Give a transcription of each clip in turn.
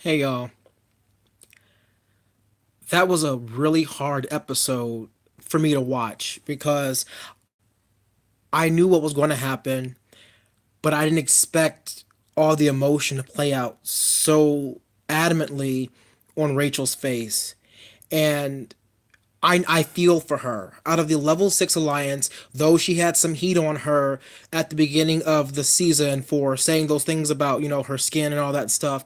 Hey y'all, that was a really hard episode for me to watch because I knew what was going to happen, but I didn't expect all the emotion to play out so adamantly on Rachel's face. And I feel for her. Out of the level 6 alliance, though she had some heat on her at the beginning of the season for saying those things about, her skin and all that stuff,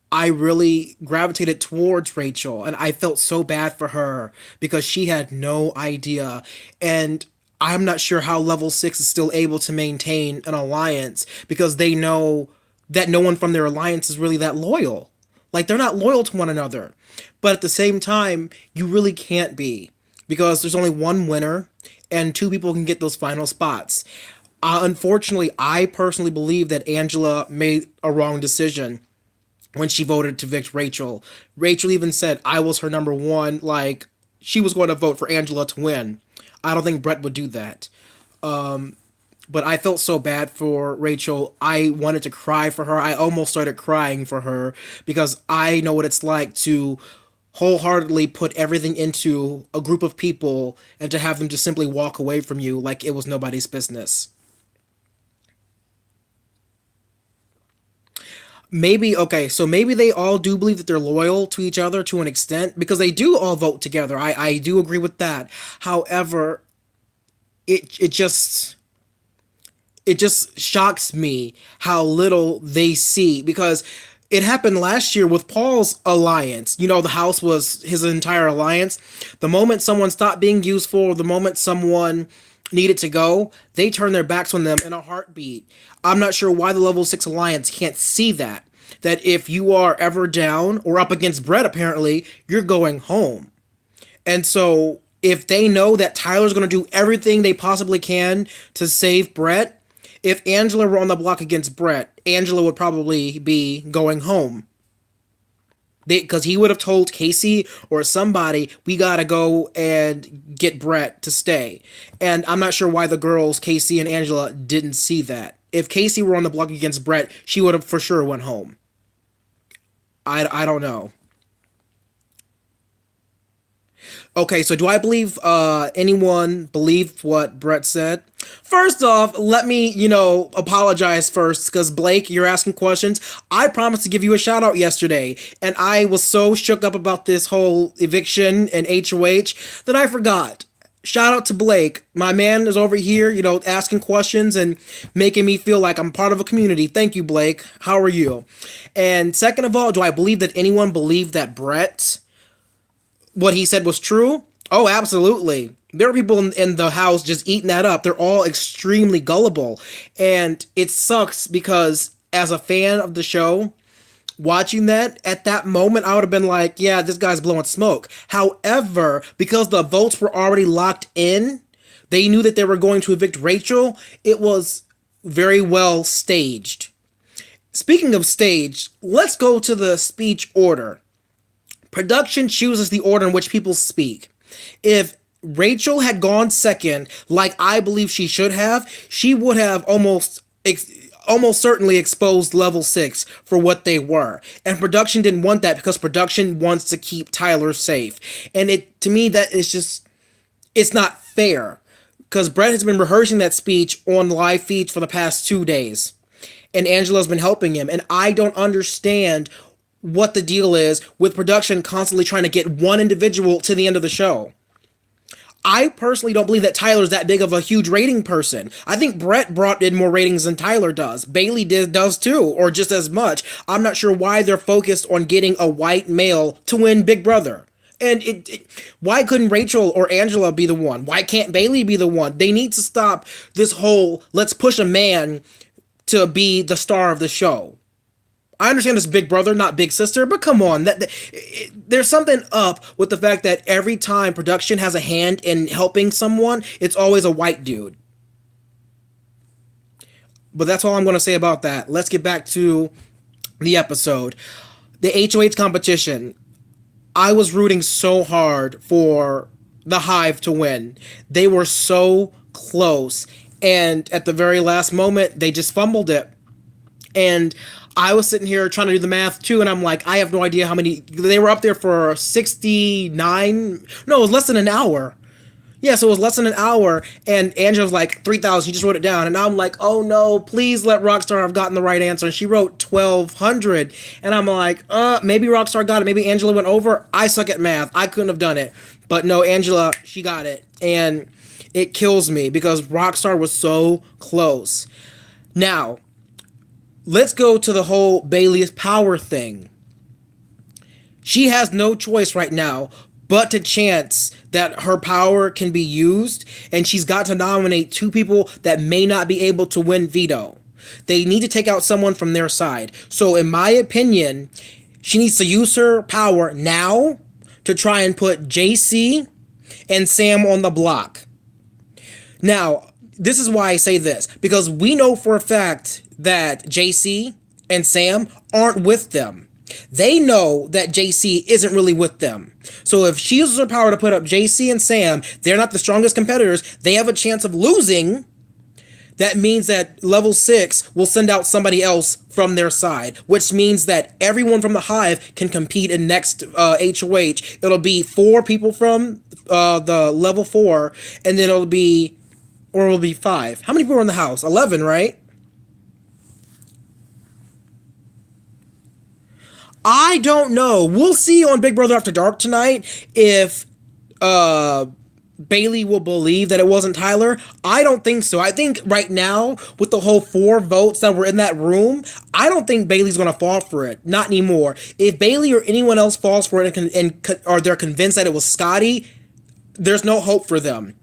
I really gravitated towards Rachel and I felt so bad for her because she had no idea. And I'm not sure how level 6 is still able to maintain an alliance because they know that no one from their alliance is really that loyal. Like they're not loyal to one another. But at the same time, you really can't be because there's only one winner and two people can get those final spots. Unfortunately, I personally believe that Angela made a wrong decision when she voted to evict Rachel. Rachel even said I was her number one, like she was going to vote for Angela to win. I don't think Brett would do that. But I felt so bad for Rachel. I wanted to cry for her. I almost started crying for her because I know what it's like to wholeheartedly put everything into a group of people and to have them just simply walk away from you like it was nobody's business. Maybe, okay, so maybe they all do believe that they're loyal to each other to an extent because they do all vote together. I do agree with that. However, it just shocks me how little they see because it happened last year with Paul's alliance. The house was his entire alliance. The moment someone stopped being useful, the moment someone needed to go, they turned their backs on them in a heartbeat. I'm not sure why the level 6 alliance can't see that. That if you are ever down or up against Brett, apparently, you're going home. And so if they know that Tyler's going to do everything they possibly can to save Brett, if Angela were on the block against Brett, Angela would probably be going home. Because he would have told Casey or somebody, we gotta go and get Brett to stay. And I'm not sure why the girls, Casey and Angela, didn't see that. If Casey were on the block against Brett, she would have for sure went home. I don't know. Okay, so do I believe anyone believed what Brett said? First off, let me, apologize first because Blake, you're asking questions. I promised to give you a shout out yesterday, and I was so shook up about this whole eviction and HOH that I forgot. Shout out to Blake. My man is over here, asking questions and making me feel like I'm part of a community. Thank you, Blake. How are you? And second of all, do I believe that anyone believed that Brett what he said was true? Oh, absolutely. There are people in the house just eating that up. They're all extremely gullible. And it sucks because as a fan of the show, watching that at that moment, I would have been like, yeah, this guy's blowing smoke. However, because the votes were already locked in, they knew that they were going to evict Rachel. It was very well staged. Speaking of staged, let's go to the speech order. Production chooses the order in which people speak. If Rachel had gone second, like I believe she should have, she would have almost certainly exposed level 6 for what they were. And production didn't want that because production wants to keep Tyler safe. And it to me that is just it's not fair because Brett has been rehearsing that speech on live feeds for the past 2 days. And Angela's been helping him and I don't understand what the deal is with production constantly trying to get one individual to the end of the show. I personally don't believe that Tyler's that big of a huge rating person. I think Brett brought in more ratings than Tyler does. Bailey does too, or just as much. I'm not sure why they're focused on getting a white male to win Big Brother. And why couldn't Rachel or Angela be the one? Why can't Bailey be the one? They need to stop this whole let's push a man to be the star of the show. I understand it's Big Brother, not Big Sister, but come on, there's something up with the fact that every time production has a hand in helping someone, it's always a white dude. But that's all I'm going to say about that. Let's get back to the episode. The HOH competition. I was rooting so hard for the Hive to win. They were so close, and at the very last moment, they just fumbled it. And I was sitting here trying to do the math too, and I'm like, I have no idea how many they were up there for 69. No, it was less than an hour. Yeah, so it was less than an hour, and Angela was like 3,000. She just wrote it down, and I'm like, oh no, please let Rockstar have gotten the right answer. And she wrote 1,200, and I'm like, maybe Rockstar got it. Maybe Angela went over. I suck at math. I couldn't have done it, but no, Angela, she got it, and it kills me because Rockstar was so close. Now, let's go to the whole Bailey's power thing. She has no choice right now but to chance that her power can be used, and she's got to nominate two people that may not be able to win veto. They need to take out someone from their side. So, in my opinion, she needs to use her power now to try and put JC and Sam on the block. Now, this is why I say this, because we know for a fact that JC and Sam aren't with them. They know that JC isn't really with them. So if she uses her power to put up JC and Sam, they're not the strongest competitors. They have a chance of losing. That means that level 6 will send out somebody else from their side, which means that everyone from the Hive can compete in next HOH. It'll be 4 people from the level 4, and then it'll be 5. How many people are in the house? 11, right? I don't know. We'll see on Big Brother After Dark tonight if uh Bailey will believe that it wasn't Tyler. I don't think so. I think right now, with the whole 4 votes that were in that room, I don't think Bailey's gonna fall for it. Not anymore. If Bailey or anyone else falls for it or they're convinced that it was Scotty, there's no hope for them.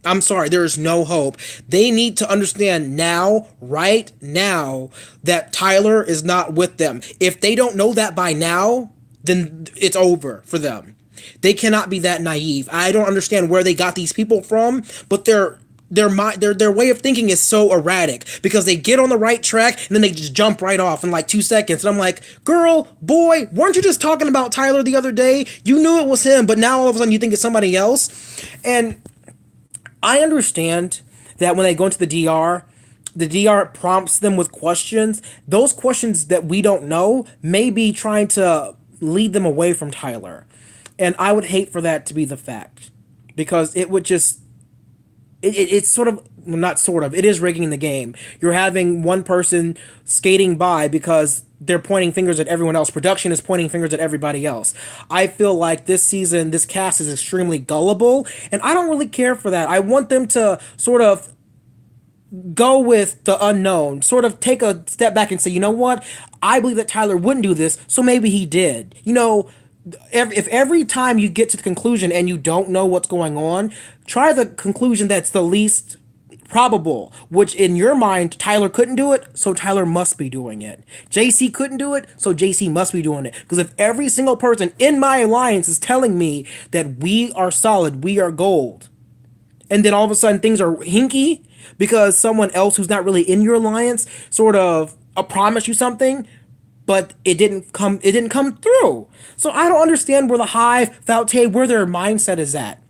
I'm sorry, there is no hope. They need to understand now, right now, that Tyler is not with them. If they don't know that by now, then it's over for them. They cannot be that naive. I don't understand where they got these people from, but their way of thinking is so erratic because they get on the right track and then they just jump right off in like 2 seconds. And I'm like, girl, boy, weren't you just talking about Tyler the other day? You knew it was him, but now all of a sudden you think it's somebody else. And I understand that when they go into the DR prompts them with questions. Those questions that we don't know may be trying to lead them away from Tyler. And I would hate for that to be the fact because it would just it's sort of well, not sort of it is rigging the game. You're having one person skating by because they're pointing fingers at everyone else. Production is pointing fingers at everybody else. I feel like this season this cast is extremely gullible and I don't really care for that. I want them to sort of go with the unknown, sort of take a step back and say, you know what? I believe that Tyler wouldn't do this, so maybe he did. If every time you get to the conclusion and you don't know what's going on, try the conclusion that's the least probable, which in your mind, Tyler couldn't do it, so Tyler must be doing it. JC couldn't do it, so JC must be doing it. Because if every single person in my alliance is telling me that we are solid, we are gold, and then all of a sudden things are hinky because someone else who's not really in your alliance sort of promised you something, but it didn't come through. So I don't understand where the Hive, Falte, where their mindset is at.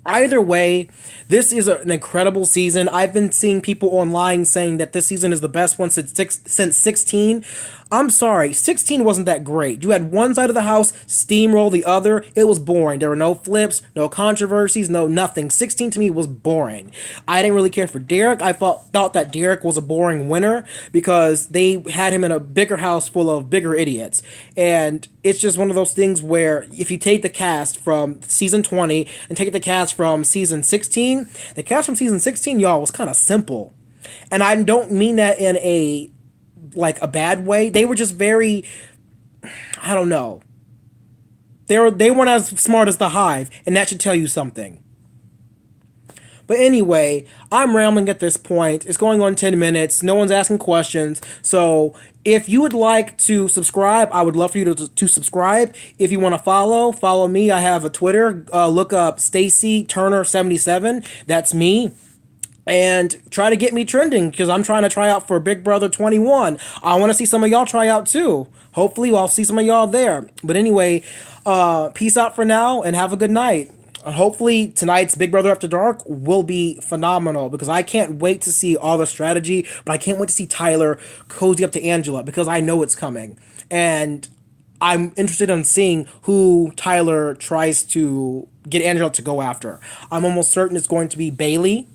Either way, this is an incredible season. I've been seeing people online saying that this season is the best one since 16. I'm sorry, 16 wasn't that great. You had one side of the house steamroll the other. It was boring. There were no flips, no controversies, no nothing. 16 to me was boring. I didn't really care for Derek. I thought that Derek was a boring winner because they had him in a bigger house full of bigger idiots. And it's just one of those things where if you take the cast from season 20 and take the cast from season 16, the cast from season 16, y'all, was kind of simple. And I don't mean that in a bad way. They were just very, I don't know. They weren't as smart as the Hive, and that should tell you something. But anyway, I'm rambling at this point. It's going on 10 minutes. No one's asking questions. So if you would like to subscribe, I would love for you to subscribe. If you want to follow me. I have a Twitter. Look up Stacy Turner 77. That's me. And try to get me trending because I'm trying to try out for Big Brother 21. I want to see some of y'all try out too. Hopefully, I'll see some of y'all there. But anyway, peace out for now and have a good night. Hopefully tonight's Big Brother After Dark will be phenomenal because I can't wait to see all the strategy, but I can't wait to see Tyler cozy up to Angela because I know it's coming. And I'm interested in seeing who Tyler tries to get Angela to go after. I'm almost certain it's going to be Bailey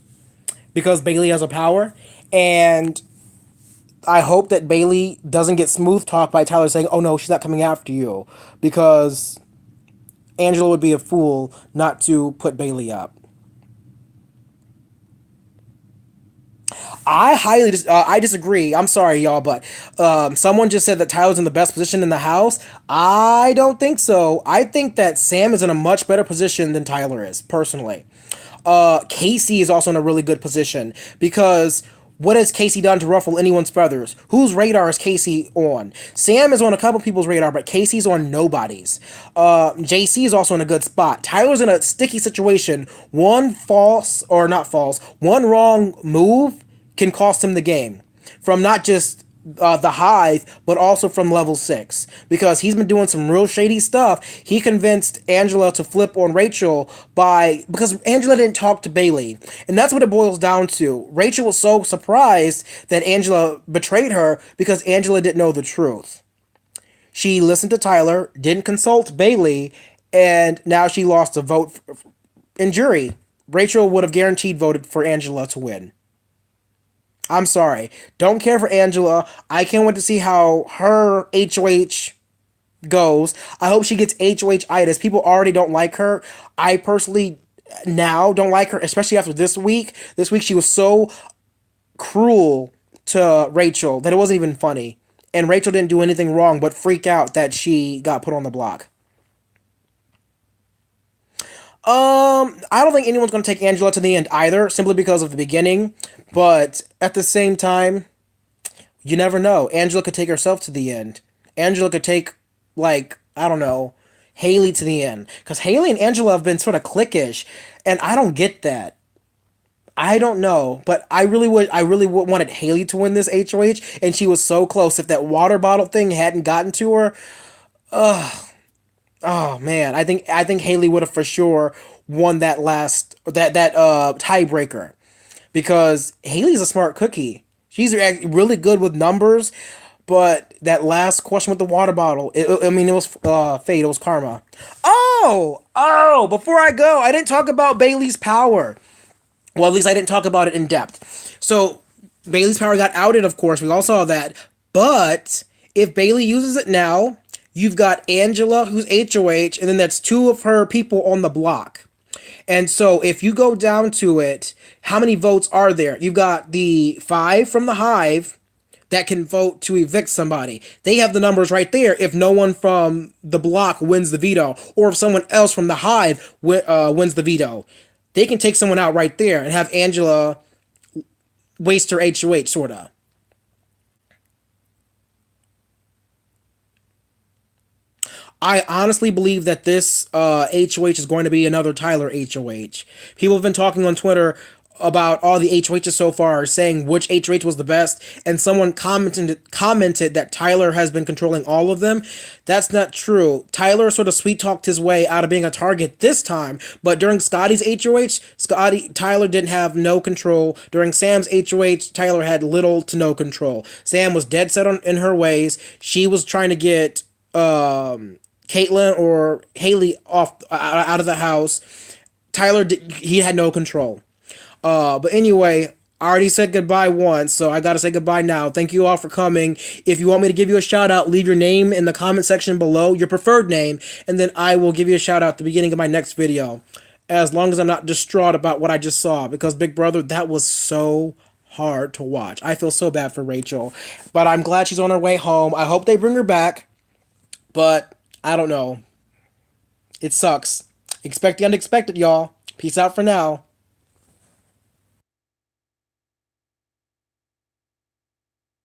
because Bailey has a power. And I hope that Bailey doesn't get smooth talked by Tyler saying, "Oh no, she's not coming after you," because Angela would be a fool not to put Bailey up. I disagree. I'm sorry, y'all, but someone just said that Tyler's in the best position in the house. I don't think so. I think that Sam is in a much better position than Tyler is, personally. Casey is also in a really good position because what has Casey done to ruffle anyone's feathers? Whose radar is Casey on? Sam is on a couple people's radar, but Casey's on nobody's. JC is also in a good spot. Tyler's in a sticky situation. One false, or not false, one wrong move can cost him the game. From not just the Hive, but also from level 6. Because he's been doing some real shady stuff. He convinced Angela to flip on Rachel because Angela didn't talk to Bailey. And that's what it boils down to. Rachel was so surprised that Angela betrayed her because Angela didn't know the truth. She listened to Tyler, didn't consult Bailey, and now she lost a vote in jury. Rachel would have guaranteed voted for Angela to win. I'm sorry. Don't care for Angela. I can't wait to see how her HOH goes. I hope she gets HOH-itis. People already don't like her. I personally now don't like her, especially after this week. This week she was so cruel to Rachel that it wasn't even funny. And Rachel didn't do anything wrong but freak out that she got put on the block. I don't think anyone's going to take Angela to the end either, simply because of the beginning. But at the same time, you never know. Angela could take herself to the end. Angela could take, like, I don't know, Haley to the end. Because Haley and Angela have been sort of cliquish, and I don't get that. I don't know, but I really would wanted Haley to win this HOH, and she was so close. If that water bottle thing hadn't gotten to her, oh man, I think Haley would have for sure won that tiebreaker because Haley's a smart cookie. She's really good with numbers, but that last question with the water bottle, I mean, it was fate, it was karma. Oh, before I go, I didn't talk about Bailey's power. Well, at least I didn't talk about it in depth. So Bailey's power got outed, of course. We all saw that. But if Bailey uses it now, you've got Angela, who's HOH, and then that's two of her people on the block. And so if you go down to it, how many votes are there? You've got the 5 from the Hive that can vote to evict somebody. They have the numbers right there if no one from the block wins the veto, or if someone else from the Hive wins the veto. They can take someone out right there and have Angela waste her HOH, sorta. I honestly believe that this HOH is going to be another Tyler HOH. People have been talking on Twitter about all the HOHs so far, saying which HOH was the best, and someone commented that Tyler has been controlling all of them. That's not true. Tyler sort of sweet talked his way out of being a target this time, but during Scotty's HOH, Tyler didn't have no control. During Sam's HOH, Tyler had little to no control. Sam was dead set in her ways. She was trying to get Caitlyn or Haley out of the house. He had no control. But anyway, I already said goodbye once, so I gotta say goodbye now. Thank you all for coming. If you want me to give you a shout out, leave your name in the comment section below, your preferred name, and then I will give you a shout out at the beginning of my next video. As long as I'm not distraught about what I just saw, because Big Brother, that was so hard to watch. I feel so bad for Rachel, but I'm glad she's on her way home. I hope they bring her back, but I don't know. It sucks. Expect the unexpected, y'all. Peace out for now.